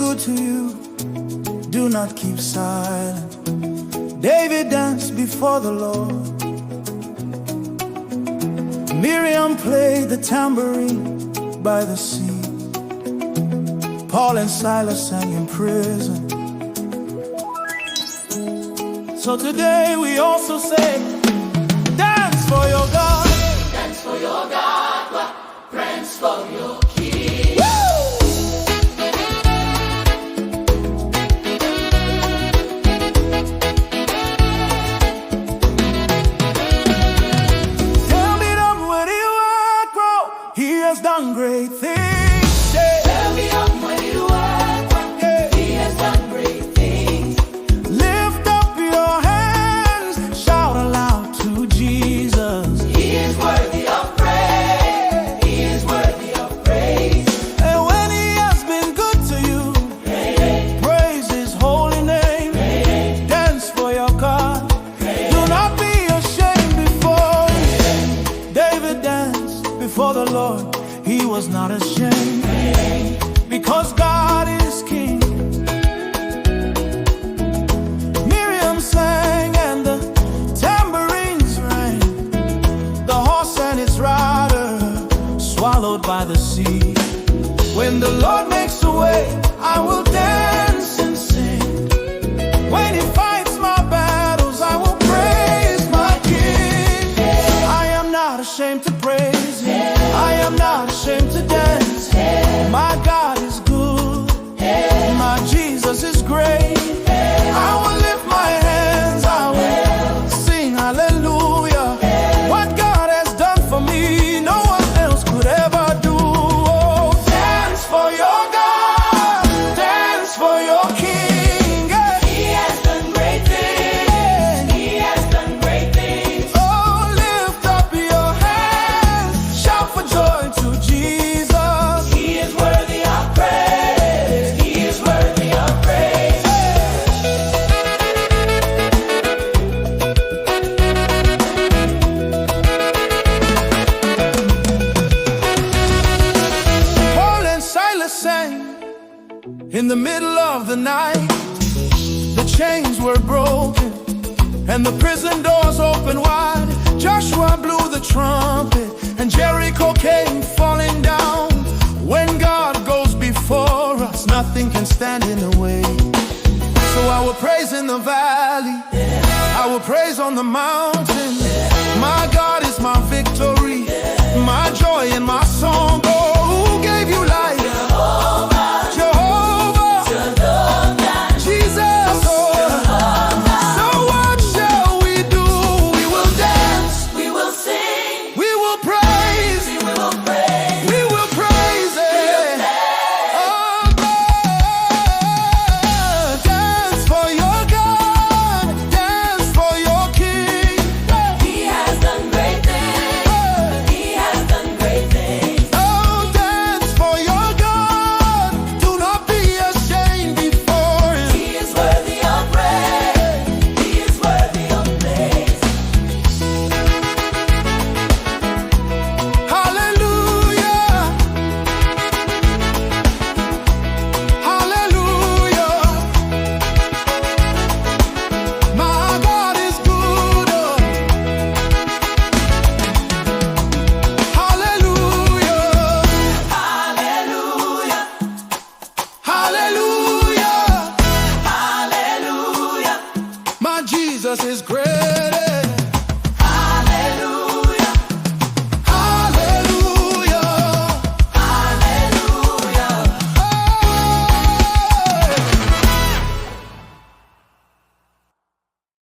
good to you, do not keep silent. David danced before the Lord. Miriam played the tambourine by the sea. Paul and Silas sang in prison. So today we also say, dance for your God. Dance for your God, dance for your King. Tambira Mwari Wako, he has done great things. Tambira Mwari Wako, he has done great things. Lift up your hands, shout aloud to Jesus. He is worthy of praise. He is worthy of praise. And when he has been good to you, praise his holy name. Dance for your God. Do not be ashamed before him. David danced before the Lord. He was not ashamed because God is king. Miriam sang and the tambourines rang. The horse and its rider swallowed by the sea. When the Lord makes a way, I will dance and sing. When he fights my battles, I will praise my King. I am not ashamed to praise him. I am not ashamed to dance. My God is good. My Jesus is great. I will lift my hands. I will sing hallelujah. What God has done for me, no one else could ever do. Oh, dance for your God. Dance for your King. He has done great things. He has done great things. Oh, lift up your hands. Shout for joy to Jesus. He is worthy of praise. He is worthy of praise. Paul and Silas sang in the middle of the night. The chains were broken and the prison doors opened wide. Joshua blew the trumpet and Jericho came falling down. When God goes before us, nothing can stand in the way. So I will praise in the valley, I will praise on the mountain. My God is my victory, my joy and my song. Oh, who gave you life? Jehovah, Jesus. Oh, so what shall we do? We will dance, We will sing. we will praise, We will praise. we will praise it. Oh, God, dance for your God, dance for your King. He has done great things. He has done great things. Oh, dance for your God. Do not be ashamed before him. He is worthy of praise. He is worthy of praise. Hallelujah. Hallelujah. My God is good. Hallelujah. Hallelujah. Hallelujah. Hallelujah. My Jesus is great.